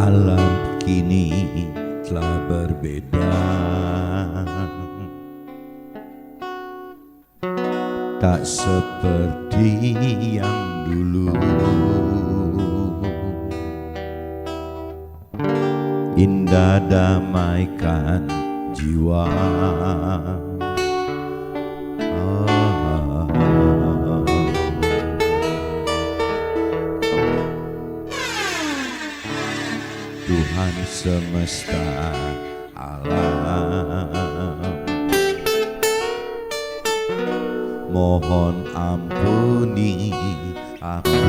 Alam kini telah berbeda, tak seperti yang dulu. Indah damaikan jiwa. Tuhan semesta alam, mohon ampuni aku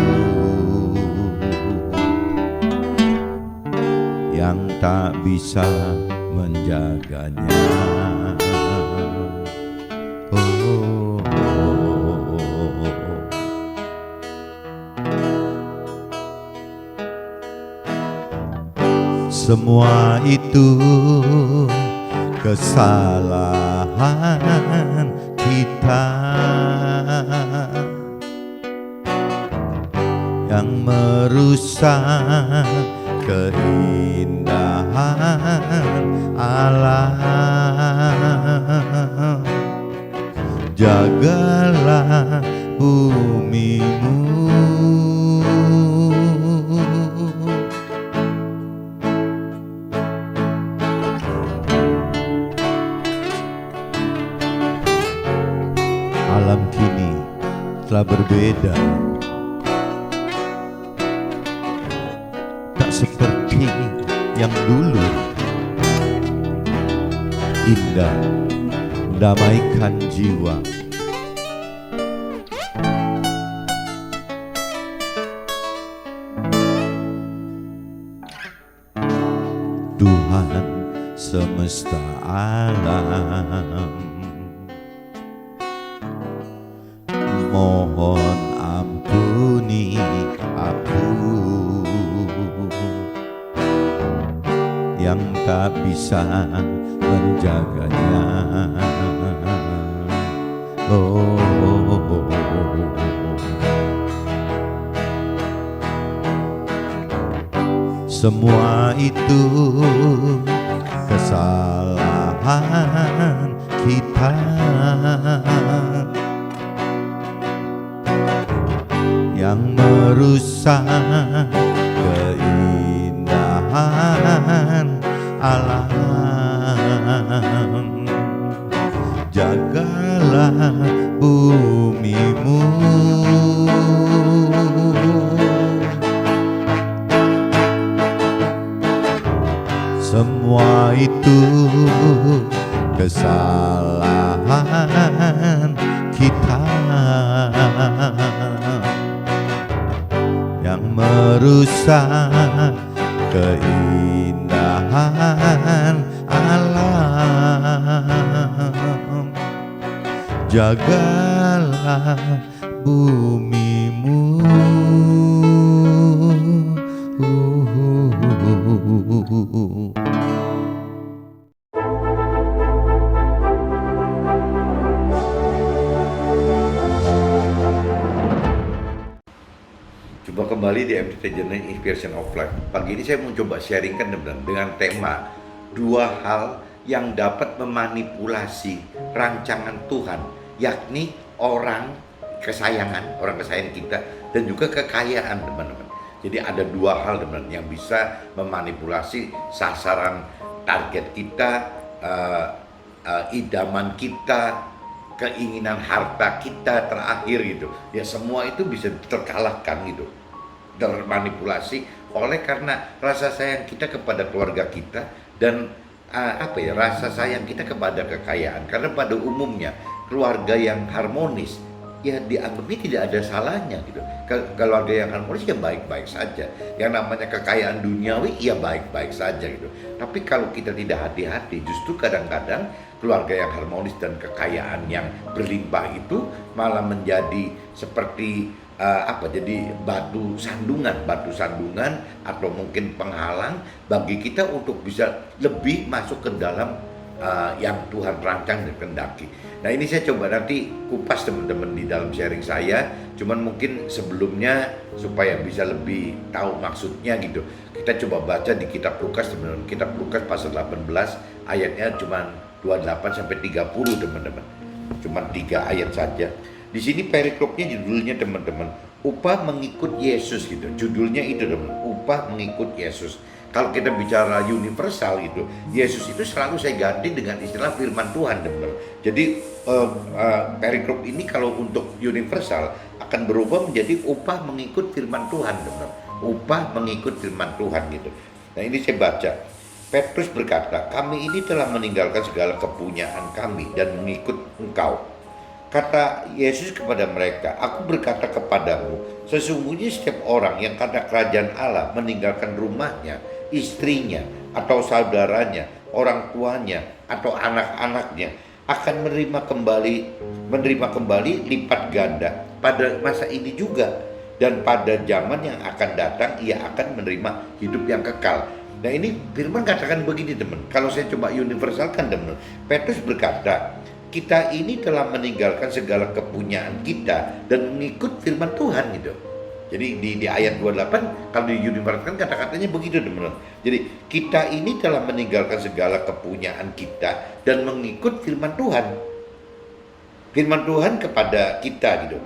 yang tak bisa menjaganya. Semua itu kesalahan kita yang merusak keindahan alam. Jagalah bumimu, alam kini telah berbeda, tak seperti yang dulu. Indah damaikan jiwa. Tuhan semesta alam, mohon ampuni aku yang tak bisa menjaganya. Semua itu kesalahan kita yang merusak keindahan alam. Jagalah bumimu, semua itu kesalahan kita yang merusak keindahan alam. Jagalah bumimu. Jumpa kembali di MTT Journey Inspiration of Life. Pagi ini saya mau coba sharingkan dengan tema 2 hal yang dapat memanipulasi rancangan Tuhan, yakni orang kesayangan kita dan juga kekayaan, teman-teman. Jadi ada 2 hal, teman-teman, yang bisa memanipulasi sasaran target kita, idaman kita, keinginan harta kita terakhir gitu. Ya semua itu bisa terkalahkan gitu, termanipulasi oleh karena rasa sayang kita kepada keluarga kita dan rasa sayang kita kepada kekayaan. Karena pada umumnya keluarga yang harmonis ya dianggapnya tidak ada salahnya gitu. Keluarga yang harmonis ya baik-baik saja. Yang namanya kekayaan duniawi ya baik-baik saja gitu. Tapi kalau kita tidak hati-hati, justru kadang-kadang keluarga yang harmonis dan kekayaan yang berlimpah itu malah menjadi seperti jadi batu sandungan atau mungkin penghalang bagi kita untuk bisa lebih masuk ke dalam yang Tuhan rancang dan kehendaki. Nah, ini saya coba nanti kupas teman-teman di dalam sharing saya. Cuman mungkin sebelumnya supaya bisa lebih tahu maksudnya gitu, kita coba baca di kitab Lukas teman-teman. Kitab Lukas pasal 18 ayatnya cuma 28 sampai 30 teman-teman. Cuma 3 ayat saja. Di sini periklopnya judulnya teman-teman, upah mengikut Yesus gitu. Judulnya itu teman, upah mengikut Yesus. Kalau kita bicara universal gitu, Yesus itu selalu saya ganti dengan istilah firman Tuhan teman-teman. Jadi periklop ini kalau untuk universal akan berubah menjadi upah mengikut firman Tuhan teman-teman. Upah mengikut firman Tuhan gitu. Nah, ini saya baca. Petrus berkata, kami ini telah meninggalkan segala kepunyaan kami dan mengikut engkau. Kata Yesus kepada mereka, aku berkata kepadamu, sesungguhnya setiap orang yang karena kerajaan Allah meninggalkan rumahnya, istrinya, atau saudaranya, orang tuanya, atau anak-anaknya, akan menerima kembali lipat ganda pada masa ini juga. Dan pada zaman yang akan datang, ia akan menerima hidup yang kekal. Nah, ini firman katakan begini teman, kalau saya coba universalkan teman, Petrus berkata, kita ini telah meninggalkan segala kepunyaan kita dan mengikut firman Tuhan gitu. Jadi di ayat 28 kalau di universalkan kata-katanya begitu teman-teman. Jadi kita ini telah meninggalkan segala kepunyaan kita dan mengikut firman Tuhan. Firman Tuhan kepada kita gitu.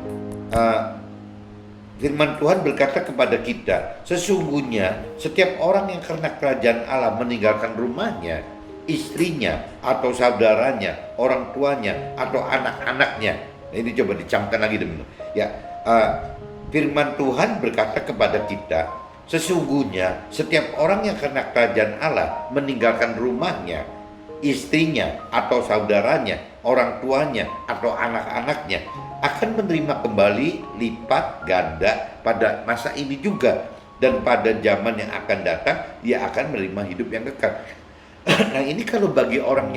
Firman Tuhan berkata kepada kita, sesungguhnya setiap orang yang karena kerajaan Allah meninggalkan rumahnya, istrinya, atau saudaranya, orang tuanya, atau anak-anaknya. Nah, ini coba dicamkan lagi teman-teman. Ya, firman Tuhan berkata kepada kita, sesungguhnya setiap orang yang karena kerajaan Allah meninggalkan rumahnya, istrinya, atau saudaranya, orang tuanya, atau anak-anaknya, akan menerima kembali lipat ganda pada masa ini juga, dan pada zaman yang akan datang dia akan menerima hidup yang kekal. Nah, ini kalau bagi orang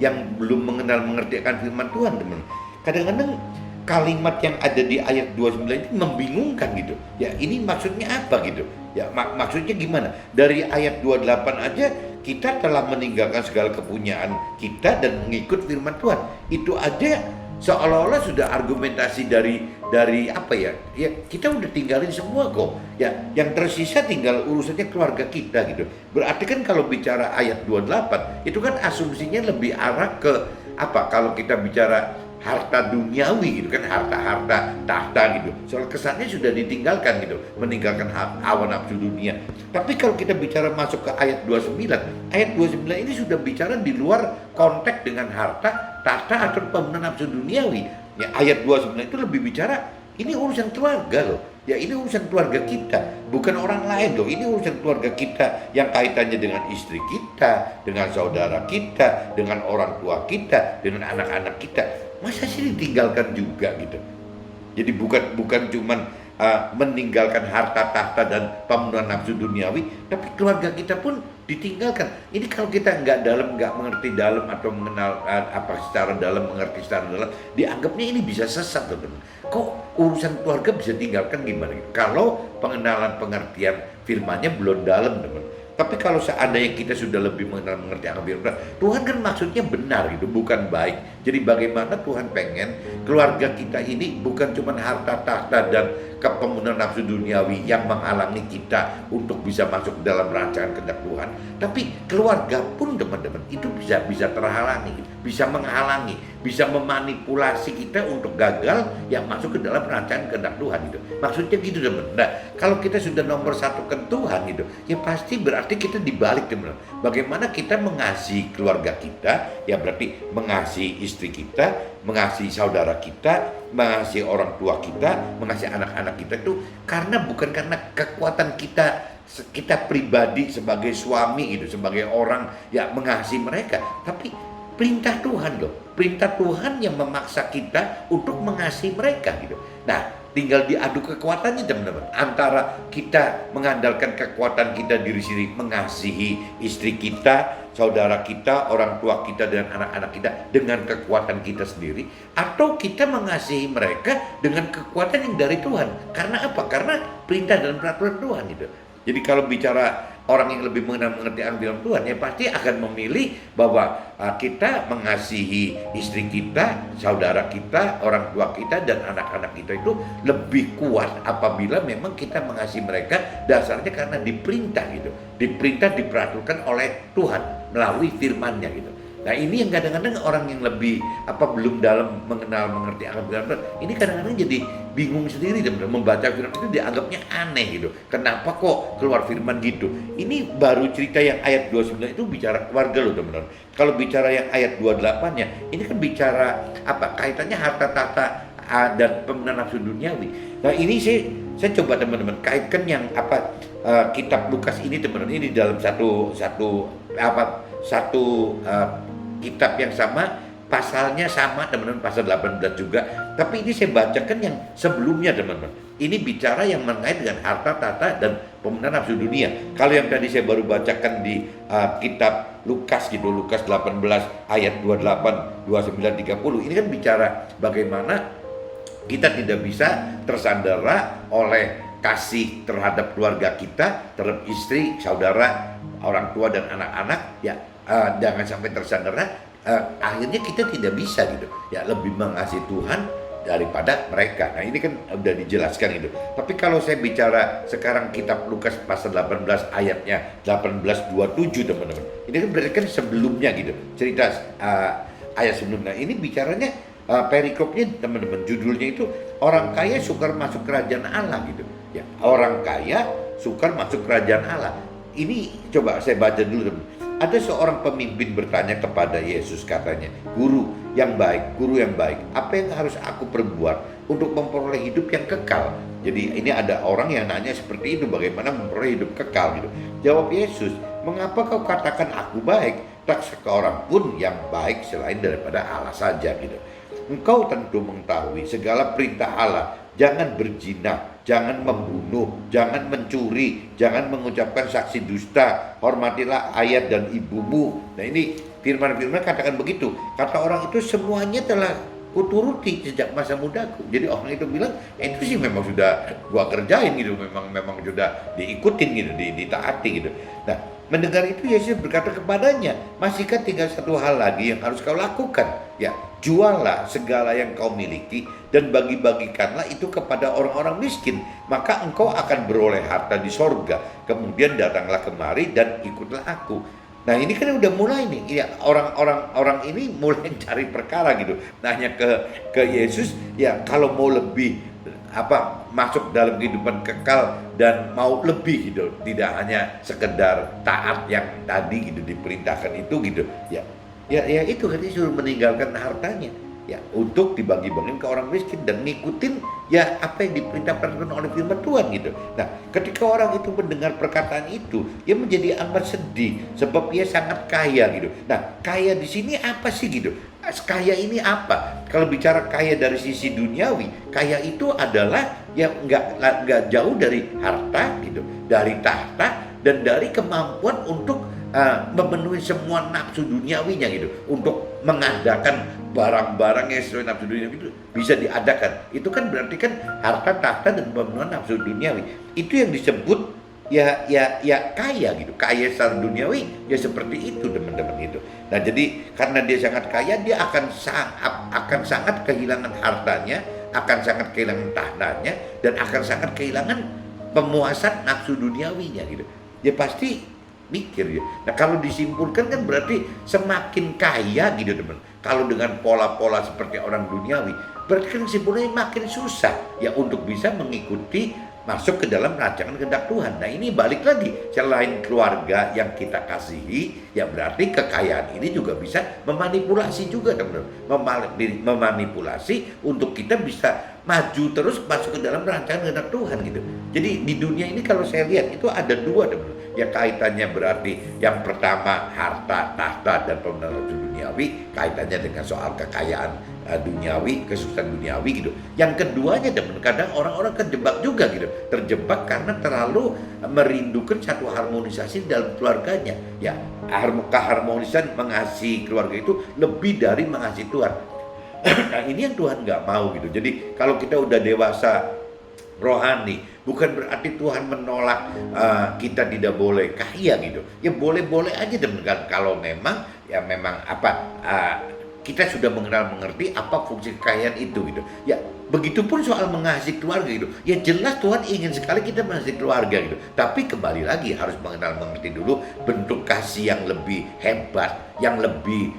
yang belum mengerti akan firman Tuhan teman, kadang-kadang kalimat yang ada di ayat 29 ini membingungkan gitu. Ya, ini maksudnya apa gitu? Ya, maksudnya gimana? Dari ayat 28 aja kita telah meninggalkan segala kepunyaan kita dan mengikut firman Tuhan. Itu aja seolah-olah sudah argumentasi dari apa ya? Ya, kita udah tinggalin semua kok. Ya, yang tersisa tinggal urusannya keluarga kita gitu. Berarti kan kalau bicara ayat 28 itu kan asumsinya lebih arah ke apa? Kalau kita bicara harta duniawi gitu kan, harta tahta gitu. Soal kesannya sudah ditinggalkan gitu, meninggalkan hawa nafsu dunia. Tapi kalau kita bicara masuk ke ayat 29 ini sudah bicara di luar konteks dengan harta, tahta atau pemenuhan nafsu duniawi. Ya, ayat 29 itu lebih bicara ini urusan keluarga loh. Ya, ini urusan keluarga kita, bukan orang lain loh. Ini urusan keluarga kita yang kaitannya dengan istri kita, dengan saudara kita, dengan orang tua kita, dengan anak-anak kita. Masa sih ditinggalkan juga gitu. Jadi bukan cuman meninggalkan harta tahta dan pemenuhan nafsu duniawi, tapi keluarga kita pun ditinggalkan. Ini kalau kita nggak mengerti dalam atau mengenal secara dalam, mengerti secara dalam, dianggapnya ini bisa sesat teman. Kok urusan keluarga bisa tinggalkan gimana? Kalau pengenalan pengertian firmannya belum dalam teman. Tapi kalau seandainya kita sudah lebih mengerti akan firman Tuhan, kan maksudnya benar gitu, bukan baik. Jadi bagaimana Tuhan pengen keluarga kita ini bukan cuma harta tahta dan kepenuhan nafsu duniawi yang menghalangi kita untuk bisa masuk dalam rancangan kehendak Tuhan, tapi keluarga pun teman-teman itu bisa terhalangi, bisa menghalangi, bisa memanipulasi kita untuk gagal yang masuk ke dalam rancangan kehendak Tuhan itu. Maksudnya gitu teman. Nah, kalau kita sudah nomor satu ke Tuhan gitu, ya pasti berarti kita dibalik teman. Bagaimana kita mengasihi keluarga kita, ya berarti mengasihi istri kita, mengasihi saudara kita, mengasihi orang tua kita, mengasihi anak-anak kita itu bukan karena kekuatan kita pribadi sebagai suami gitu, sebagai orang yang mengasihi mereka, tapi perintah Tuhan loh, perintah Tuhan yang memaksa kita untuk mengasihi mereka gitu. Nah, tinggal diadu kekuatannya teman-teman, antara kita mengandalkan kekuatan kita diri sendiri mengasihi istri kita, saudara kita, orang tua kita dan anak-anak kita dengan kekuatan kita sendiri, atau kita mengasihi mereka dengan kekuatan yang dari Tuhan. Karena apa? Karena perintah dan peraturan Tuhan gitu. Jadi kalau bicara orang yang lebih mengerti akan firman Tuhan, ya pasti akan memilih bahwa kita mengasihi istri kita, saudara kita, orang tua kita, dan anak-anak kita itu lebih kuat apabila memang kita mengasihi mereka dasarnya karena diperintah gitu, diperintah, diperatukan oleh Tuhan melalui firman-Nya gitu. Nah ini yang kadang-kadang orang yang lebih belum dalam mengerti akan firman Tuhan, ini kadang-kadang jadi bingung sendiri, teman-teman. Membaca firman itu dianggapnya aneh gitu. Kenapa kok keluar firman gitu? Ini baru cerita yang ayat 29 itu bicara keluarga loh, teman-teman. Kalau bicara yang ayat 28-nya, ini kan bicara kaitannya harta tahta dan pemenuhan nafsu duniawi. Nah ini saya coba teman-teman kaitkan yang kitab Lukas ini, teman-teman. Ini dalam satu kitab yang sama, pasalnya sama, teman-teman, pasal 18 juga. Tapi ini saya bacakan yang sebelumnya, teman-teman. Ini bicara yang mengenai dengan harta tahta dan pemenuhan nafsu dunia. Kalau yang tadi saya baru bacakan di kitab Lukas gitu, Lukas 18 ayat 28, 29, 30, ini kan bicara bagaimana kita tidak bisa tersandera oleh kasih terhadap keluarga kita, terhadap istri, saudara, orang tua, dan anak-anak, ya. Jangan sampai tersandera, akhirnya kita tidak bisa gitu ya, lebih mengasihi Tuhan daripada mereka. Nah ini kan udah dijelaskan gitu. Tapi kalau saya bicara sekarang kitab Lukas pasal 18 ayatnya 18:27, teman-teman, ini kan berarti kan sebelumnya gitu, cerita ayat sebelumnya. Ini bicaranya perikopnya, teman-teman, judulnya itu orang kaya sukar masuk kerajaan Allah gitu ya. Orang kaya sukar masuk kerajaan Allah. Ini coba saya baca dulu, teman. Ada seorang pemimpin bertanya kepada Yesus, katanya, guru yang baik, apa yang harus aku perbuat untuk memperoleh hidup yang kekal? Jadi ini ada orang yang nanya seperti itu, bagaimana memperoleh hidup kekal gitu. Jawab Yesus, mengapa kau katakan aku baik? Tak seorang pun yang baik selain daripada Allah saja gitu. Engkau tentu mengetahui segala perintah Allah. Jangan berzina, jangan membunuh, jangan mencuri, jangan mengucapkan saksi dusta, hormatilah ayah dan ibumu. Nah ini firman-firman katakan begitu. Kata orang itu, semuanya telah kuturuti sejak masa mudaku. Jadi orang itu bilang, itu sih memang sudah gua kerjain gitu, memang sudah diikutin gitu, ditaati gitu. Nah, mendengar itu Yesus berkata kepadanya, masihkah tinggal satu hal lagi yang harus kau lakukan? Ya, juallah segala yang kau miliki dan bagi-bagikanlah itu kepada orang-orang miskin, maka engkau akan beroleh harta di sorga. Kemudian datanglah kemari dan ikutlah aku. Nah ini kan udah mulai nih, ya, orang ini mulai cari perkara gitu, nanya ke Yesus, ya kalau mau lebih masuk dalam kehidupan kekal dan mau lebih gitu, tidak hanya sekedar taat yang tadi gitu diperintahkan itu gitu, ya itu kan disuruh meninggalkan hartanya ya untuk dibagi-bagiin ke orang miskin dan ngikutin ya apa yang diperintahkan oleh firman Tuhan gitu. Nah, ketika orang itu mendengar perkataan itu, dia menjadi amat sedih sebab dia sangat kaya gitu. Nah, kaya di sini apa sih gitu? Kaya ini apa? Kalau bicara kaya dari sisi duniawi, kaya itu adalah ya nggak jauh dari harta gitu, dari tahta dan dari kemampuan untuk memenuhi semua nafsu duniawinya gitu, untuk mengadakan barang-barang yang sesuai nafsu duniawi itu bisa diadakan. Itu kan berarti kan harta tahta dan pemenuhan nafsu duniawi. Itu yang disebut ya kaya gitu. Kaya secara duniawi ya seperti itu, teman-teman itu. Nah, jadi karena dia sangat kaya, dia akan sangat kehilangan hartanya, akan sangat kehilangan tahtanya, dan akan sangat kehilangan pemuasan nafsu duniawinya gitu. Ya pasti mikir ya. Nah kalau disimpulkan kan berarti semakin kaya gitu, teman. Kalau dengan pola-pola seperti orang duniawi, berarti kan kesimpulannya makin susah ya untuk bisa mengikuti masuk ke dalam rancangan kehendak Tuhan. Nah ini balik lagi, selain keluarga yang kita kasihi, ya berarti kekayaan ini juga bisa memanipulasi juga, teman-teman. Memanipulasi untuk kita bisa maju terus masuk ke dalam rancangan kehendak Tuhan gitu. Jadi di dunia ini kalau saya lihat itu ada dua, teman-teman. Ya kaitannya berarti yang pertama harta, tahta, dan pemenuhan duniawi, kaitannya dengan soal kekayaan duniawi, kesuksesan duniawi gitu. Yang keduanya, teman, kadang orang-orang terjebak juga gitu, terjebak karena terlalu merindukan satu harmonisasi dalam keluarganya. Ya, keharmonisan mengasihi keluarga itu lebih dari mengasihi Tuhan. Nah ini yang Tuhan nggak mau gitu. Jadi kalau kita udah dewasa rohani. Bukan berarti Tuhan menolak kita tidak boleh kaya gitu. Ya boleh-boleh aja teman-teman, kalau memang ya memang kita sudah mengerti apa fungsi kekayaan itu gitu. Ya begitupun soal mengasihi keluarga gitu. Ya jelas Tuhan ingin sekali kita mengasihi keluarga gitu. Tapi kembali lagi harus mengerti dulu bentuk kasih yang lebih hebat, yang lebih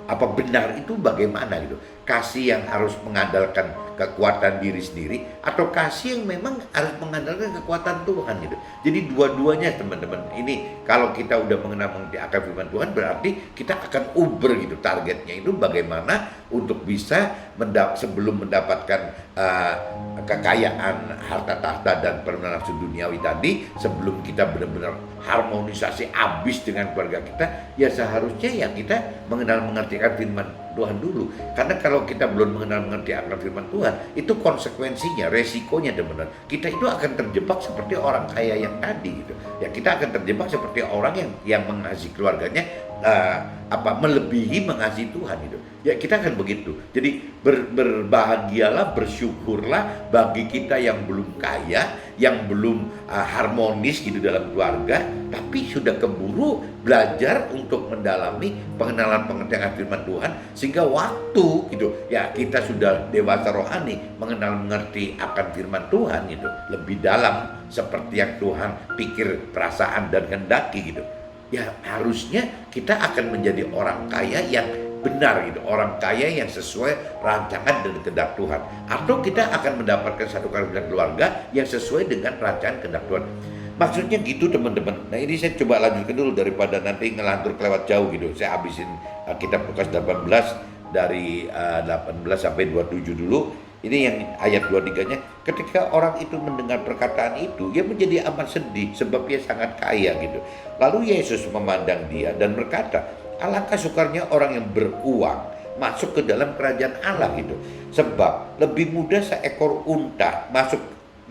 benar itu bagaimana gitu. Kasih yang harus mengandalkan kekuatan diri sendiri, atau kasih yang memang harus mengandalkan kekuatan Tuhan gitu. Jadi dua-duanya teman-teman. Ini kalau kita udah mengerti akan firman Tuhan, berarti kita akan uber gitu. Targetnya itu bagaimana untuk bisa sebelum mendapatkan kekayaan harta tahta dan permainan nafsu duniawi tadi, sebelum kita benar-benar harmonisasi habis dengan keluarga kita, ya seharusnya ya kita mengerti akan firman Tuhan dulu. Karena kalau kita belum mengerti akan firman Tuhan, itu konsekuensinya, resikonya teman-teman, kita itu akan terjebak seperti orang kaya yang tadi gitu. Ya kita akan terjebak seperti orang yang mengasihi keluarganya melebihi mengasihi Tuhan gitu. Ya kita akan begitu. Jadi berbahagialah, bersyukurlah bagi kita yang belum kaya, yang belum harmonis gitu dalam keluarga, tapi sudah keburu belajar untuk mendalami pengenalan firman Tuhan, sehingga waktu gitu ya kita sudah dewasa rohani, mengerti akan firman Tuhan gitu lebih dalam, seperti yang Tuhan pikir, perasaan dan kehendaki gitu. Ya harusnya kita akan menjadi orang kaya yang benar gitu, orang kaya yang sesuai rancangan dan kehendak Tuhan, atau kita akan mendapatkan satu keluarga yang sesuai dengan rancangan kehendak Tuhan. Maksudnya gitu teman-teman. Nah ini saya coba lanjutkan dulu daripada nanti ngelantur kelewat jauh gitu. Saya habisin kitab Lukas 18 dari 18 sampai 27 dulu. Ini yang ayat 23-nya, ketika orang itu mendengar perkataan itu, dia menjadi amat sedih sebab dia sangat kaya gitu. Lalu Yesus memandang dia dan berkata, alangkah sukarnya orang yang beruang masuk ke dalam kerajaan Allah gitu. Sebab lebih mudah seekor unta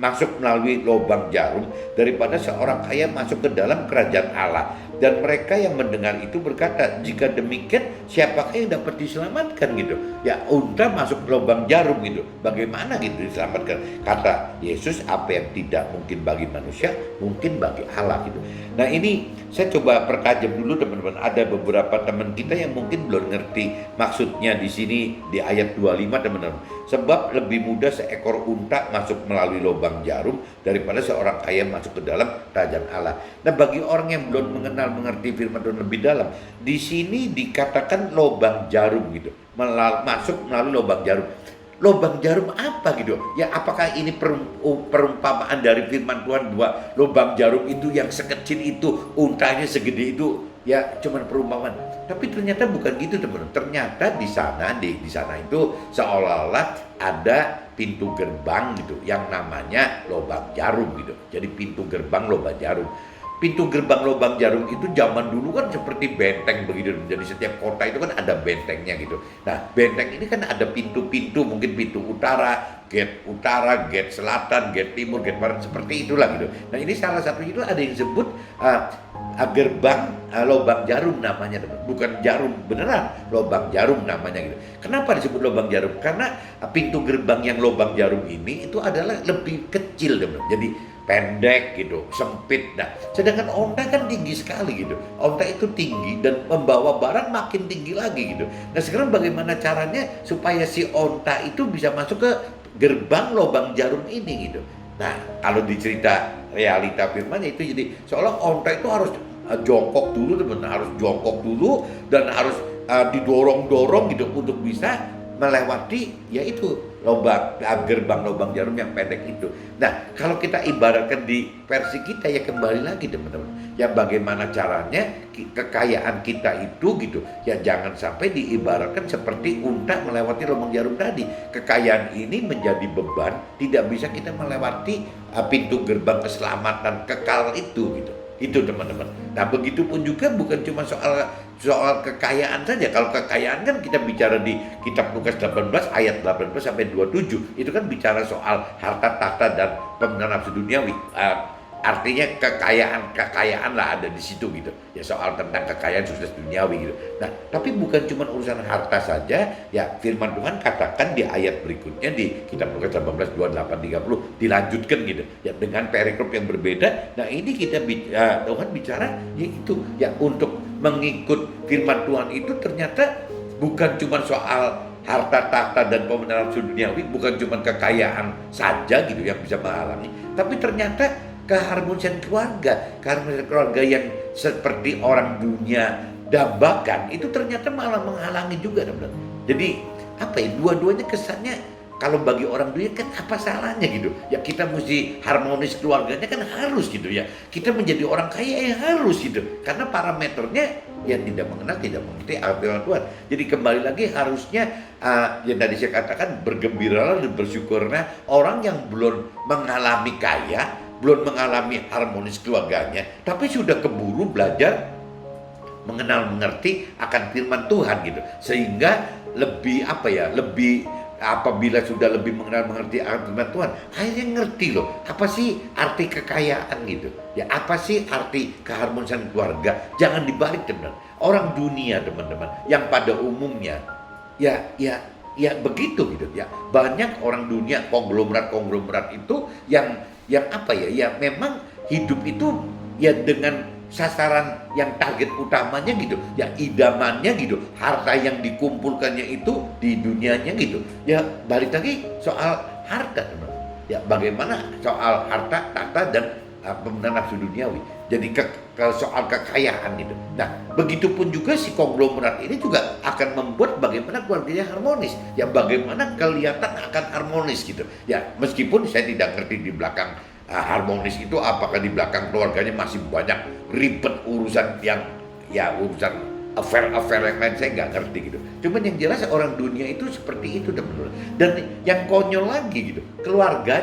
masuk melalui lubang jarum daripada seorang kaya masuk ke dalam kerajaan Allah. Dan mereka yang mendengar itu berkata, jika demikian siapakah yang dapat diselamatkan gitu. Ya unta masuk ke lubang jarum gitu, bagaimana gitu diselamatkan. Kata Yesus, apa yang tidak mungkin bagi manusia mungkin bagi Allah gitu. Nah ini saya coba pertajam dulu teman-teman. Ada beberapa teman kita yang mungkin belum ngerti maksudnya di sini di ayat 25 teman-teman. Sebab lebih mudah seekor unta masuk melalui lubang jarum daripada seorang kaya masuk ke dalam kerajaan Allah. Nah bagi orang yang belum mengerti firman Tuhan lebih dalam, di sini dikatakan lubang jarum gitu, masuk melalui lubang jarum. Lubang jarum apa gitu? Ya apakah ini perumpamaan dari firman Tuhan bahwa lubang jarum itu yang sekecil itu, untanya segede itu, ya cuman perumpamaan. Tapi ternyata bukan gitu teman-teman. Ternyata di sana itu seolah-olah ada pintu gerbang gitu yang namanya lubang jarum gitu. Jadi pintu gerbang lubang jarum. Pintu gerbang lubang jarum itu zaman dulu kan seperti benteng begitu. Jadi setiap kota itu kan ada bentengnya gitu. Nah benteng ini kan ada pintu-pintu, mungkin pintu utara, gate selatan, gate timur, gate barat, seperti itulah gitu. Nah ini salah satu itu ada yang disebut gerbang lubang jarum namanya, bukan jarum beneran, lubang jarum namanya gitu. Kenapa disebut lubang jarum? Karena pintu gerbang yang lubang jarum ini itu adalah lebih kecil teman. Jadi pendek gitu, sempit. Nah, sedangkan onta kan tinggi sekali gitu. Onta itu tinggi dan membawa barang makin tinggi lagi gitu. Nah, sekarang bagaimana caranya supaya si onta itu bisa masuk ke gerbang lubang jarum ini gitu. Nah, kalau dicerita realita firmannya itu jadi seolah onta itu harus jongkok dulu teman, harus jongkok dulu dan harus didorong-dorong gitu untuk bisa melewati yaitu gerbang lubang jarum yang pendek itu. Nah, kalau kita ibaratkan di versi kita ya kembali lagi teman-teman. Ya bagaimana caranya kekayaan kita itu gitu. Ya jangan sampai diibaratkan seperti unta melewati lubang jarum tadi. Kekayaan ini menjadi beban, tidak bisa kita melewati pintu gerbang keselamatan kekal itu gitu. Itu teman-teman. Nah begitupun juga bukan cuma soal kekayaan saja. Kalau kekayaan kan kita bicara di kitab Lukas 18 ayat 18 sampai 27. Itu kan bicara soal harta tahta dan pemenang nafsu duniawi. Artinya kekayaan lah ada di situ gitu. Ya soal tentang kekayaan sukses duniawi gitu. Nah, tapi bukan cuma urusan harta saja. Ya firman Tuhan katakan di ayat berikutnya di kitab Lukas 18, 28, 30 dilanjutkan gitu. Ya dengan perikrop yang berbeda. Nah, ini Tuhan bicara yaitu ya untuk mengikut firman Tuhan itu ternyata bukan cuma soal harta tahta dan pemenang duniawi, bukan cuma kekayaan saja gitu yang bisa menghalangi, tapi ternyata keharmonisan keluarga yang seperti orang dunia dambakan itu ternyata malah menghalangi juga, teman-teman. Jadi apa ya, dua-duanya kesannya kalau bagi orang dunia kan apa salahnya gitu ya, kita mesti harmonis keluarganya kan harus gitu ya, kita menjadi orang kaya yang harus gitu, karena parameternya ya tidak mengenal, tidak mengerti aturan Tuhan. Jadi kembali lagi harusnya yang tadi saya katakan, bergembiralah dan bersyukurlah orang yang belum mengalami kaya, belum mengalami harmonis keluarganya, tapi sudah keburu belajar mengenal mengerti akan firman Tuhan gitu, sehingga lebih apabila sudah lebih mengenal mengerti akan firman Tuhan, akhirnya ngerti loh apa sih arti kekayaan gitu ya, apa sih arti keharmonisan keluarga. Jangan dibalik, teman-teman. Orang dunia, teman-teman, yang pada umumnya ya begitu gitu ya, banyak orang dunia konglomerat itu yang memang hidup itu ya dengan sasaran yang target utamanya gitu ya, idamannya gitu, harta yang dikumpulkannya itu di dunianya gitu ya. Balik lagi soal harta, teman, ya bagaimana soal harta tahta dan pemenang nafsu duniawi. Jadi soal kekayaan gitu. Nah, begitupun juga si konglomerat ini juga akan membuat bagaimana keluarganya harmonis ya, bagaimana kelihatan akan harmonis gitu ya. Meskipun saya tidak ngerti di belakang harmonis itu, apakah di belakang keluarganya masih banyak ribet urusan yang ya urusan affair yang lain, saya nggak ngerti gitu. Cuman yang jelas orang dunia itu seperti itu, teman-teman. Dan yang konyol lagi gitu, keluarga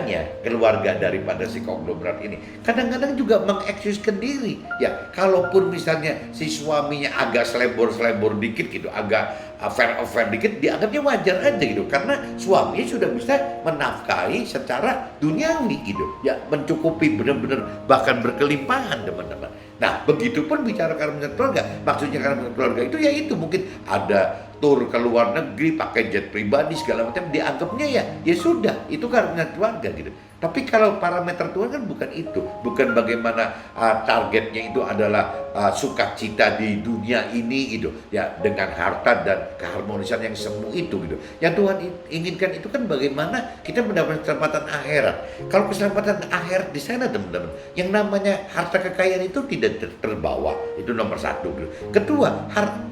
daripada si konglomerat ini kadang-kadang juga mengekskuskan diri ya. Kalaupun misalnya si suaminya agak selebor dikit gitu, agak affair dikit, dianggapnya wajar aja gitu, karena suaminya sudah bisa menafkahi secara duniawi gitu ya, mencukupi benar-benar bahkan berkelimpahan, teman-teman. Nah, begitupun bicara keharmonisan keluarga, maksudnya keharmonisan keluarga itu ya itu mungkin ada tur ke luar negeri pakai jet pribadi segala macam, dianggapnya ya sudah itu keharmonisan keluarga gitu. Tapi kalau parameter Tuhan kan bukan itu, bukan bagaimana targetnya itu adalah sukacita di dunia ini gitu ya, dengan harta dan keharmonisan yang semu itu gitu. Yang Tuhan inginkan itu kan bagaimana kita mendapatkan keselamatan akhirat. Kalau keselamatan akhirat di sana, teman-teman, yang namanya harta kekayaan itu tidak terbawa, itu nomor satu gitu. Kedua,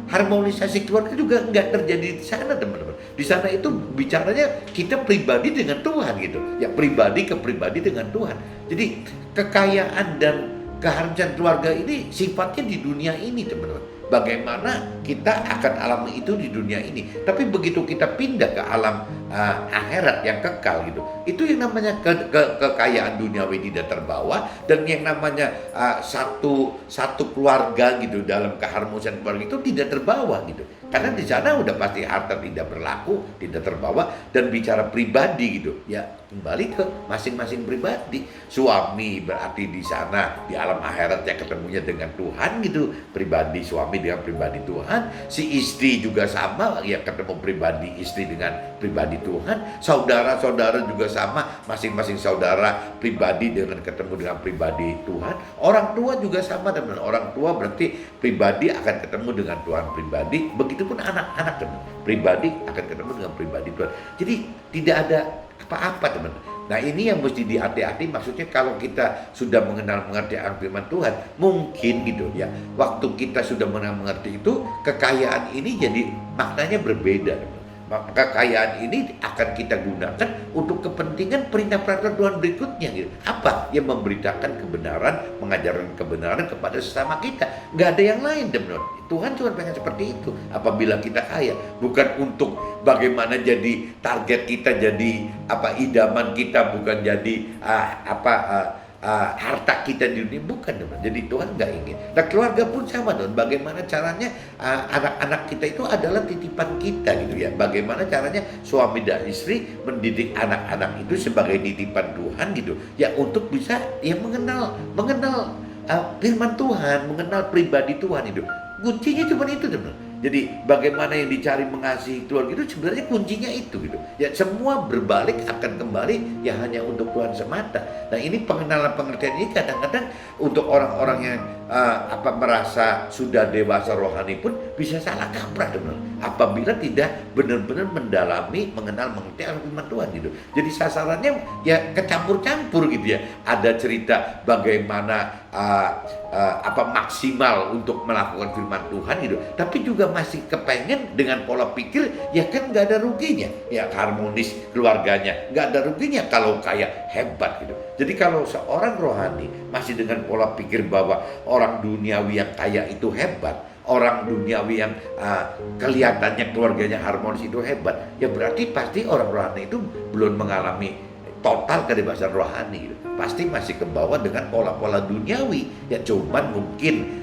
harmonisasi keluarga juga nggak terjadi di sana, teman-teman. Di sana itu bicaranya kita pribadi dengan Tuhan gitu ya, pribadi ke pribadi dengan Tuhan. Jadi kekayaan dan keharmonisan keluarga ini sifatnya di dunia ini, teman-teman. Bagaimana kita akan alami itu di dunia ini, tapi begitu kita pindah ke alam akhirat yang kekal gitu, itu yang namanya kekayaan duniawi tidak terbawa, dan yang namanya satu keluarga gitu dalam keharmonisan keluarga itu tidak terbawa gitu, karena di sana udah pasti harta tidak berlaku, tidak terbawa. Dan bicara pribadi gitu ya, kembali ke masing-masing pribadi. Suami berarti di sana di alam akhirat ya ketemunya dengan Tuhan gitu, pribadi suami dengan pribadi Tuhan. Si istri juga sama ya, ketemu pribadi istri dengan pribadi Tuhan. Saudara-saudara juga sama, masing-masing saudara pribadi dengan ketemu dengan pribadi Tuhan. Orang tua juga sama, teman. Orang tua berarti pribadi akan ketemu dengan Tuhan pribadi. Begitupun anak-anak, teman, pribadi akan ketemu dengan pribadi Tuhan. Jadi tidak ada apa-apa, teman. Nah, ini yang mesti dihati-hati. Maksudnya kalau kita sudah mengenal mengerti firman Tuhan, mungkin gitu ya, waktu kita sudah mengenal mengerti itu, kekayaan ini jadi maknanya berbeda, teman. Maka kekayaan ini akan kita gunakan untuk kepentingan perintah peraturan Tuhan berikutnya gitu. Apa? Yang memberitakan kebenaran, mengajarkan kebenaran kepada sesama kita. Nggak ada yang lain, teman. Tuhan cuma pengen seperti itu. Apabila kita kaya, bukan untuk bagaimana jadi target kita, jadi idaman kita, bukan jadi harta kita di dunia, bukan teman. Jadi Tuhan nggak ingin. Nah keluarga pun sama teman. Bagaimana caranya anak-anak kita itu adalah titipan kita gitu ya. Bagaimana caranya suami dan istri mendidik anak-anak itu sebagai titipan Tuhan gitu ya, untuk bisa ya mengenal firman Tuhan, mengenal pribadi Tuhan itu. Kuncinya cuma itu teman. Jadi bagaimana yang dicari mengasihi keluarga itu sebenarnya kuncinya itu gitu. Ya semua berbalik akan kembali ya hanya untuk Tuhan semata. Nah ini pengenalan pengertian ini kadang-kadang untuk orang-orang yang merasa sudah dewasa rohani pun bisa salah kaprah teman. Apabila tidak benar-benar mendalami, mengenal, mengerti firman Tuhan gitu. Jadi sasarannya ya kecampur-campur gitu ya. Ada cerita bagaimana maksimal untuk melakukan firman Tuhan gitu, tapi juga masih kepengen dengan pola pikir ya kan nggak ada ruginya ya harmonis keluarganya, nggak ada ruginya kalau kayak hebat gitu. Jadi kalau seorang rohani masih dengan pola pikir bahwa orang duniawi yang kaya itu hebat, orang duniawi yang kelihatannya keluarganya harmonis itu hebat, ya berarti pasti orang rohani itu belum mengalami total kebebasan rohani gitu. Pasti masih kebawa dengan pola-pola duniawi ya, cuman mungkin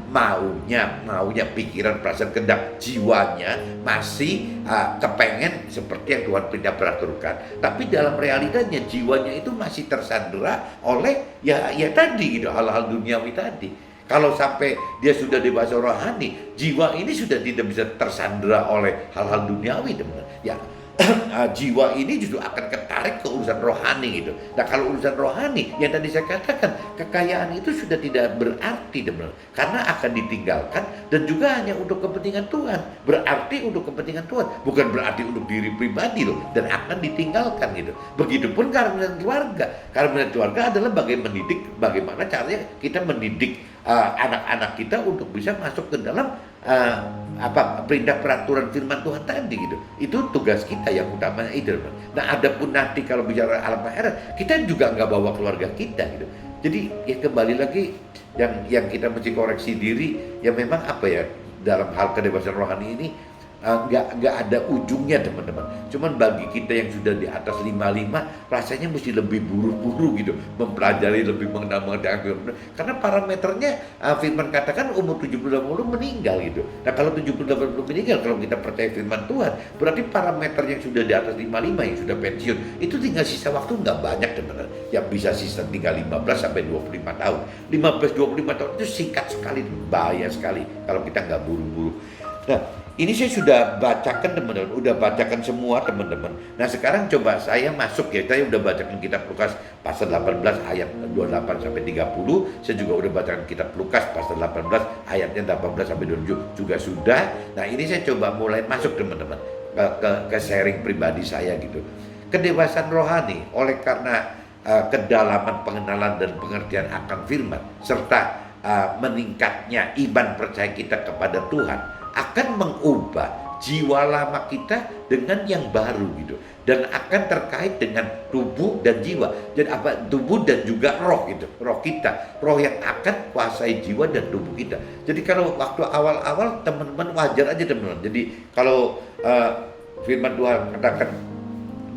maunya pikiran, perasaan, kehendak jiwanya masih kepengen seperti yang Tuhan peraturkan. Tapi dalam realitanya jiwanya itu masih tersandera oleh ya tadi gitu, hal-hal duniawi tadi. Kalau sampai dia sudah dewasa rohani, jiwa ini sudah tidak bisa tersandera oleh hal-hal duniawi teman. Ya jiwa ini justru akan ketarik ke urusan rohani gitu. Nah kalau urusan rohani yang tadi saya katakan, kekayaan itu sudah tidak berarti teman, karena akan ditinggalkan dan juga hanya untuk kepentingan Tuhan. Berarti untuk kepentingan Tuhan, bukan berarti untuk diri pribadi loh, dan akan ditinggalkan gitu. Begitupun karena keluarga. Karena keluarga adalah bagaimana caranya kita mendidik anak-anak kita untuk bisa masuk ke dalam perintah peraturan firman Tuhan tadi gitu. Itu tugas kita yang utamanya itu. Nah adapun nanti kalau bicara alam akhirat, kita juga nggak bawa keluarga kita gitu. Jadi ya kembali lagi yang kita mesti koreksi diri ya, memang dalam hal kebebasan rohani ini nggak ada ujungnya teman-teman. Cuman bagi kita yang sudah di atas 55 rasanya mesti lebih buru-buru gitu, mempelajari lebih mengenal firman. Karena parameternya firman katakan umur 70-80 meninggal gitu. Nah kalau 70-80 meninggal, kalau kita percaya firman Tuhan, berarti parameter yang sudah di atas 55 yang sudah pensiun itu tinggal sisa waktu nggak banyak teman-teman. Yang bisa sisa tinggal 15 sampai 25 tahun. 15-25 tahun itu singkat sekali, bahaya sekali kalau kita nggak buru-buru. Nah ini saya sudah bacakan teman-teman, udah bacakan semua teman-teman. Nah sekarang coba saya masuk ya, saya udah bacakan kitab Lukas pasal 18 ayat 28 sampai 30. Saya juga udah bacakan kitab Lukas pasal 18 ayatnya 18 sampai 27 juga sudah. Nah ini saya coba mulai masuk teman-teman ke sharing pribadi saya gitu. Kedewasaan rohani oleh karena kedalaman pengenalan dan pengertian akan firman serta meningkatnya iman percaya kita kepada Tuhan akan mengubah jiwa lama kita dengan yang baru gitu, dan akan terkait dengan tubuh dan jiwa. Jadi tubuh dan juga roh gitu, roh kita, roh yang akan kuasai jiwa dan tubuh kita. Jadi kalau waktu awal-awal teman-teman wajar aja teman-teman. Jadi kalau firman Tuhan katakan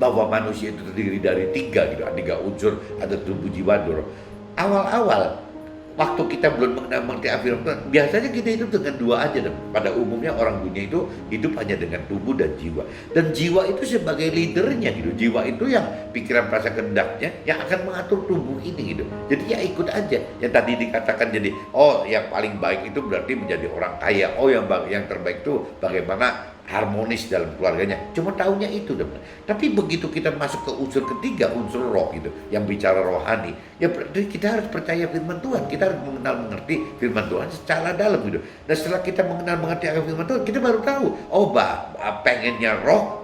bahwa manusia itu terdiri dari tiga unsur, ada tubuh, jiwa, dan roh. Awal-awal waktu kita belum mengerti firman Tuhan, biasanya kita hidup dengan dua aja. Pada umumnya orang dunia itu hidup hanya dengan tubuh dan jiwa. Dan jiwa itu sebagai leadernya gitu. Jiwa itu yang pikiran, perasaan, kehendaknya yang akan mengatur tubuh ini gitu. Jadi ya ikut aja. Yang tadi dikatakan jadi, yang paling baik itu berarti menjadi orang kaya. Yang terbaik itu bagaimana harmonis dalam keluarganya. Cuma tahunya itu teman. Tapi begitu kita masuk ke unsur ketiga, unsur roh gitu, yang bicara rohani, ya berarti kita harus percaya firman Tuhan. Kita harus mengerti firman Tuhan secara dalam gitu. Dan setelah kita mengerti akan firman Tuhan, kita baru tahu,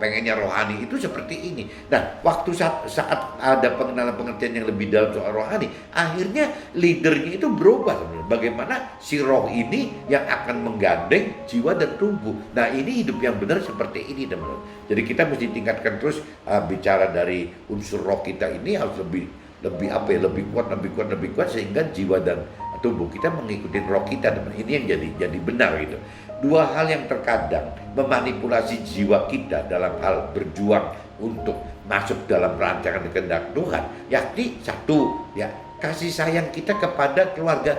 pengennya rohani itu seperti ini. Nah, waktu saat ada pengenalan pengertian yang lebih dalam soal rohani, akhirnya leadernya itu berubah teman. Bagaimana si roh ini yang akan menggandeng jiwa dan tubuh. Nah, ini hidup yang benar seperti ini teman-teman. Jadi kita mesti tingkatkan terus bicara dari unsur roh kita ini harus lebih kuat sehingga jiwa dan tubuh kita mengikuti roh kita teman. Ini yang jadi benar gitu. Dua hal yang terkadang memanipulasi jiwa kita dalam hal berjuang untuk masuk dalam rancangan kehendak Tuhan, yakni satu ya kasih sayang kita kepada keluarga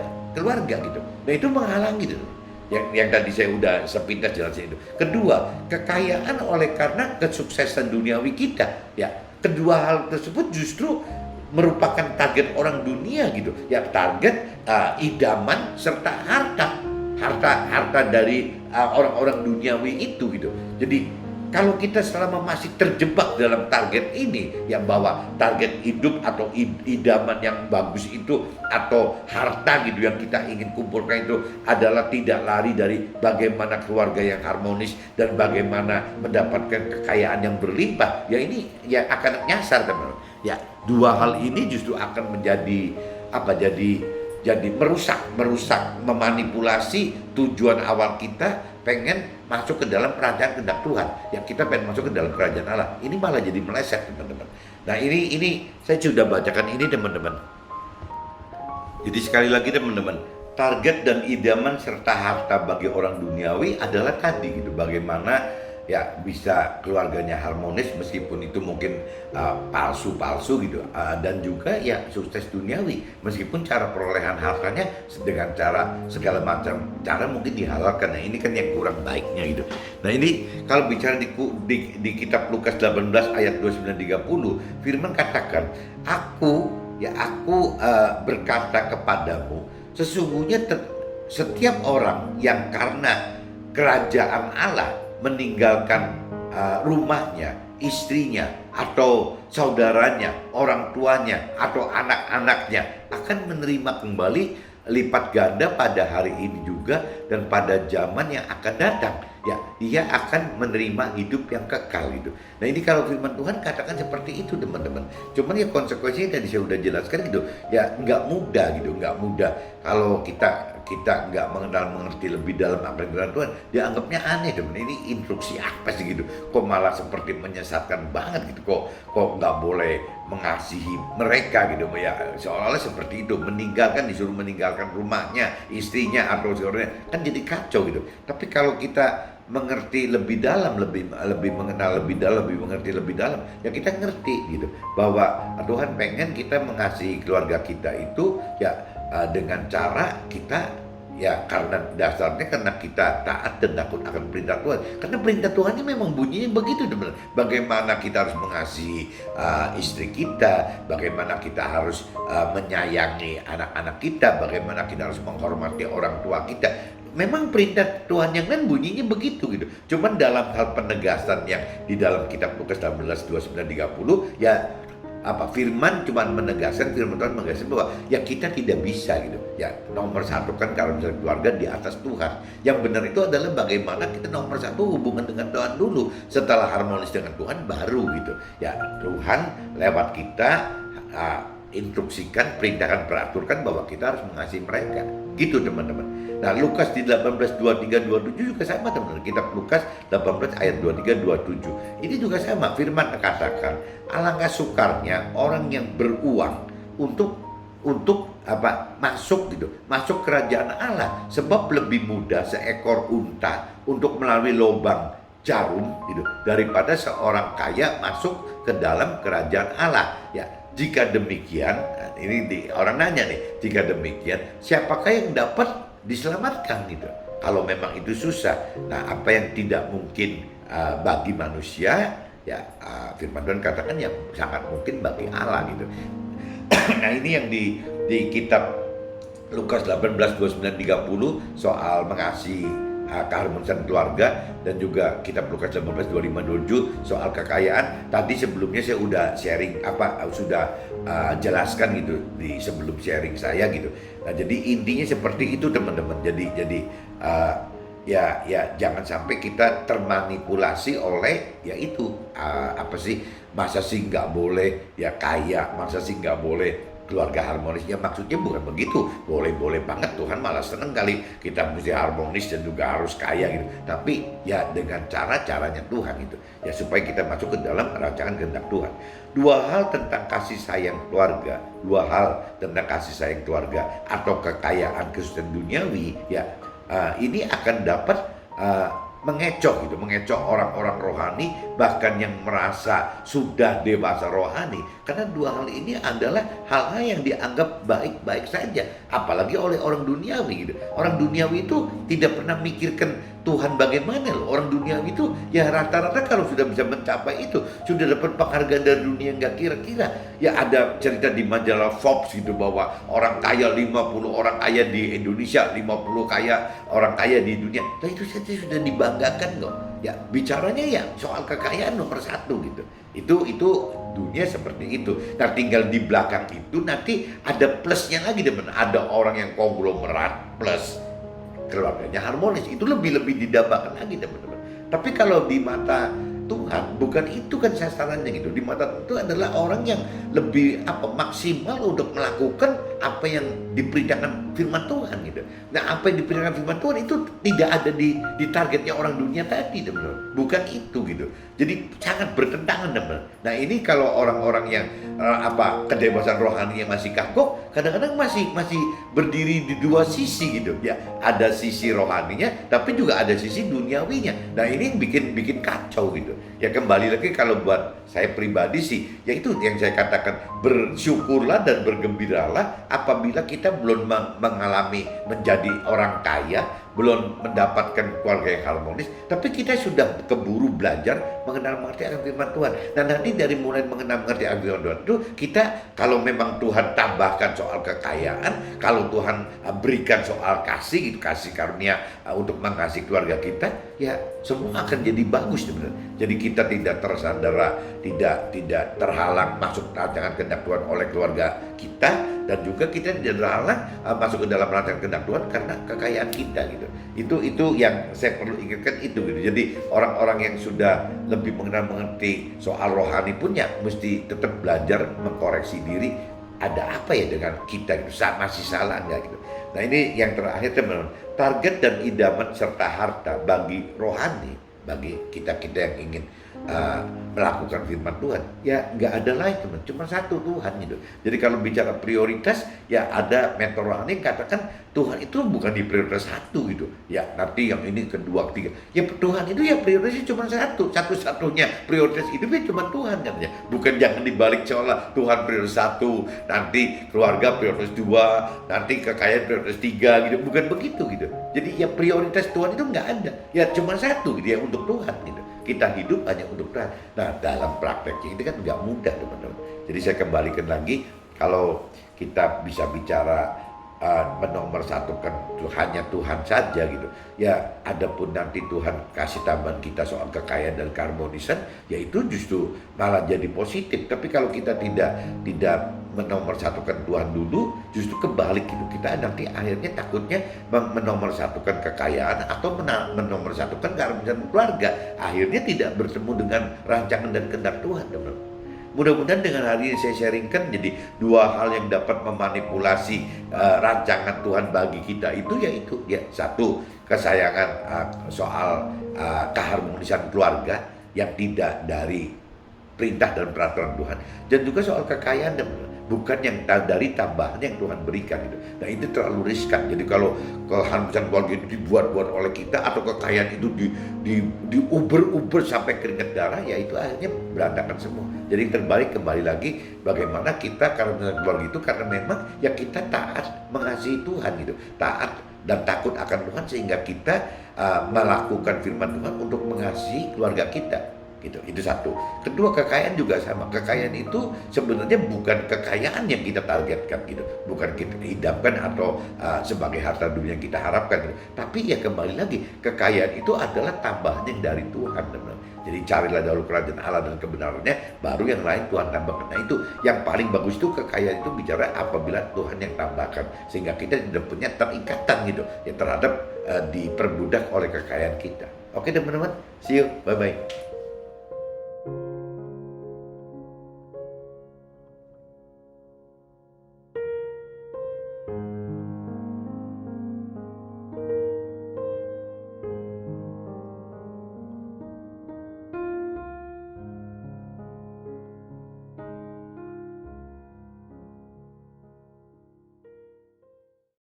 gitu. Nah itu menghalangi gitu. Yang tadi saya udah sepintas jelasin itu. Kedua, kekayaan oleh karena kesuksesan duniawi kita. Ya, kedua hal tersebut justru merupakan target orang dunia gitu. Ya, target idaman serta harta dari orang-orang duniawi itu gitu. Jadi kalau kita selama masih terjebak dalam target ini, yang bahwa target hidup atau idaman yang bagus itu atau harta gitu yang kita ingin kumpulkan itu adalah tidak lari dari bagaimana keluarga yang harmonis dan bagaimana mendapatkan kekayaan yang berlimpah, ya ini ya akan nyasar teman-teman. Ya, dua hal ini justru akan menjadi jadi merusak, memanipulasi tujuan awal kita pengen masuk ke dalam kerajaan kehendak Tuhan. Ya kita pengen masuk ke dalam kerajaan Allah. Ini malah jadi meleset teman-teman. Nah ini saya sudah bacakan ini teman-teman. Jadi sekali lagi teman-teman, target dan idaman serta harta bagi orang duniawi adalah tadi gitu. Bagaimana ya bisa keluarganya harmonis meskipun itu mungkin palsu-palsu gitu, dan juga ya sukses duniawi meskipun cara perolehan hartanya dengan cara segala macam cara mungkin dihalalkan. Nah ini kan yang kurang baiknya gitu. Nah ini kalau bicara di kitab Lukas 18 ayat 29-30, firman katakan, aku berkata kepadamu, sesungguhnya setiap orang yang karena kerajaan Allah meninggalkan rumahnya, istrinya, atau saudaranya, orang tuanya, atau anak-anaknya akan menerima kembali lipat ganda pada hari ini juga dan pada zaman yang akan datang. Ya, dia akan menerima hidup yang kekal itu. Nah ini kalau firman Tuhan katakan seperti itu teman-teman. Cuman ya konsekuensinya tadi saya udah jelaskan gitu. Ya nggak mudah gitu, nggak mudah kalau kita nggak mengerti lebih dalam apa yang firman Tuhan. Dianggapnya aneh teman. Ini instruksi apa sih gitu? Kok malah seperti menyesatkan banget gitu? Kok nggak boleh mengasihi mereka gitu ya? Seolah-olah seperti itu, disuruh meninggalkan rumahnya, istrinya atau saudaranya, kan jadi kacau gitu. Tapi kalau kita mengerti lebih dalam, lebih mengenal lebih dalam, lebih mengerti lebih dalam, ya kita ngerti gitu bahwa Tuhan pengen kita mengasihi keluarga kita itu ya dengan cara kita ya karena dasarnya karena kita taat dan takut akan perintah Tuhan. Karena perintah Tuhannya memang bunyinya begitu teman. Bagaimana kita harus mengasihi istri kita, bagaimana kita harus menyayangi anak-anak kita, bagaimana kita harus menghormati orang tua kita. Memang perintah Tuhan yang kan bunyinya begitu gitu. Cuman dalam hal penegasan yang di dalam kitab Lukas 18, 29, 30 ya firman cuman menegaskan, firman Tuhan menegaskan bahwa ya kita tidak bisa gitu. Ya nomor satu kan kalau misalnya keluarga di atas Tuhan. Yang benar itu adalah bagaimana kita nomor satu hubungan dengan Tuhan dulu. Setelah harmonis dengan Tuhan baru gitu. Ya Tuhan lewat kita instruksikan, perintahkan, peraturkan bahwa kita harus mengasihi mereka. Gitu teman-teman. Nah Lukas di 18, 23, 27 juga sama teman-teman. Kitab Lukas 18 ayat 23, 27. Ini juga sama. Firman katakan, alangkah sukarnya orang yang beruang untuk masuk gitu, masuk kerajaan Allah, sebab lebih mudah seekor unta untuk melalui lubang jarum gitu daripada seorang kaya masuk ke dalam kerajaan Allah. Ya, jika demikian, ini orang nanya nih, jika demikian siapakah yang dapat diselamatkan gitu? Kalau memang itu susah, nah apa yang tidak mungkin bagi manusia, ya firman Tuhan katakan ya sangat mungkin bagi Allah gitu. Nah ini yang di kitab Lukas 18, 29, 30 soal mengasihi keharmonisan keluarga, dan juga kitab Lukas 18, 25, 27 soal kekayaan. Tadi sebelumnya saya udah sharing jelaskan gitu di sebelum sharing saya gitu. Nah jadi intinya seperti itu teman-teman. Jadi ya jangan sampai kita termanipulasi oleh ya itu masa sih nggak boleh ya kaya, masa sih nggak boleh keluarga harmonis. Ya maksudnya bukan begitu, boleh banget, Tuhan malah seneng kali kita mesti harmonis dan juga harus kaya gitu. Tapi ya dengan caranya Tuhan itu ya supaya kita masuk ke dalam kerajaan kehendak Tuhan. Dua hal tentang kasih sayang keluarga, atau kekayaan kesuksesan duniawi ya ini akan dapat mengecoh gitu, mengecoh orang-orang rohani, bahkan yang merasa sudah dewasa rohani. Karena dua hal ini adalah hal-hal yang dianggap baik-baik saja, apalagi oleh orang duniawi gitu. Orang duniawi itu tidak pernah mikirkan Tuhan bagaimana loh. Orang duniawi itu ya rata-rata kalau sudah bisa mencapai itu, sudah dapat penghargaan dari dunia nggak kira-kira. Ya ada cerita di majalah Forbes gitu bahwa orang kaya 50 orang kaya di Indonesia, 50 orang kaya di dunia. Nah itu saja sudah dibanggakan kok. Ya bicaranya ya soal kekayaan nomor satu gitu. Itu dunia seperti itu. Nah tinggal di belakang itu nanti ada plusnya lagi teman. Ada orang yang konglomerat plus keluarganya harmonis, itu lebih didambakan lagi teman-teman. Tapi kalau di mata Tuhan bukan itu kan sasarannya gitu. Di mata itu adalah orang yang lebih maksimal untuk melakukan apa yang diperintahkan firman Tuhan gitu. Nah apa yang diperintahkan firman Tuhan itu tidak ada di targetnya orang dunia tadi teman-teman. Bukan itu gitu. Jadi sangat bertentangan teman. Nah ini kalau orang-orang yang kedewasaan rohaninya masih kagok, kadang-kadang masih berdiri di dua sisi gitu ya. Ada sisi rohaninya tapi juga ada sisi duniawinya. Nah ini bikin kacau gitu. Ya kembali lagi kalau buat saya pribadi sih, ya itu yang saya katakan, bersyukurlah dan bergembiralah apabila kita belum mengalami menjadi orang kaya, belum mendapatkan keluarga yang harmonis, tapi kita sudah keburu belajar mengenal mengerti akan firman Tuhan. Dan nanti dari mulai mengenal mengerti akan firman Tuhan itu, kita kalau memang Tuhan tambahkan soal kekayaan, kalau Tuhan berikan soal kasih karunia untuk mengasihi keluarga kita, ya semua akan jadi bagus sebenarnya. Jadi kita tidak tersandera, tidak terhalang masuk rancangan kehendak Tuhan oleh keluarga kita, dan juga kita tidak terhalang masuk ke dalam rancangan kehendak Tuhan karena kekayaan kita gitu. Itu yang saya perlu ingatkan itu gitu. Jadi orang-orang yang sudah lebih mengerti soal rohani pun ya mesti tetap belajar mengkoreksi diri. Ada apa ya dengan kita gitu, masih salah nggak gitu. Nah ini yang terakhir teman-teman, target dan idaman serta harta bagi rohani, bagi kita-kita yang ingin melakukan firman Tuhan, ya nggak ada lain teman, cuma satu Tuhan gitu. Jadi kalau bicara prioritas, ya ada mentor rohani yang katakan Tuhan itu bukan di prioritas satu gitu. Ya nanti yang ini kedua, ketiga. Ya Tuhan itu ya prioritasnya cuma satu-satunya prioritas hidupnya cuma Tuhan katanya. Bukan jangan dibalik seolah Tuhan prioritas satu, nanti keluarga prioritas dua, nanti kekayaan prioritas tiga gitu. Bukan begitu gitu. Jadi ya prioritas Tuhan itu nggak ada. Ya cuma satu gitu ya, untuk Tuhan gitu. Kita hidup hanya untuk Tuhan. Nah dalam prakteknya itu kan nggak mudah teman-teman. Jadi saya kembalikan lagi, kalau kita bisa bicara menomorsatukan hanya Tuhan saja gitu. Ya adapun nanti Tuhan kasih tambahan kita soal kekayaan dan keharmonisan, ya itu justru malah jadi positif. Tapi kalau kita tidak menomorsatukan Tuhan dulu, justru kebalik gitu. Kita nanti akhirnya takutnya menomorsatukan kekayaan atau menomorsatukan keharmonisan keluarga. Akhirnya tidak bertemu dengan rancangan dan kehendak Tuhan, teman-teman. Mudah-mudahan dengan hari ini saya sharingkan jadi dua hal yang dapat memanipulasi rancangan Tuhan bagi kita itu, yaitu ya satu, kesayangan soal keharmonisan keluarga yang tidak dari perintah dan peraturan Tuhan, dan juga soal kekayaan dan bukan yang dari tambahan yang Tuhan berikan itu. Nah itu terlalu riskan. Jadi kalau keharmonisan keluarga itu dibuat-buat oleh kita, atau kekayaan itu diuber-uber sampai keringat darah, ya itu akhirnya berantakan semua. Jadi terbalik, kembali lagi bagaimana kita keharmonisan keluarga itu karena memang ya kita taat mengasihi Tuhan gitu, taat dan takut akan Tuhan, sehingga kita melakukan firman Tuhan untuk mengasihi keluarga kita. Gitu. Itu satu. Kedua, kekayaan juga sama. Kekayaan itu sebenarnya bukan kekayaan yang kita targetkan gitu, bukan kita idamkan atau sebagai harta dunia yang kita harapkan gitu. Tapi ya kembali lagi, kekayaan itu adalah tambahan yang dari Tuhan, teman-teman. Jadi carilah dahulu kerajaan Allah dan kebenarannya, baru yang lain Tuhan tambahkan. Nah itu yang paling bagus, itu kekayaan itu bicara apabila Tuhan yang tambahkan, sehingga kita tidak punya terikatan gitu ya terhadap diperbudak oleh kekayaan kita. Oke teman-teman, see you, bye-bye.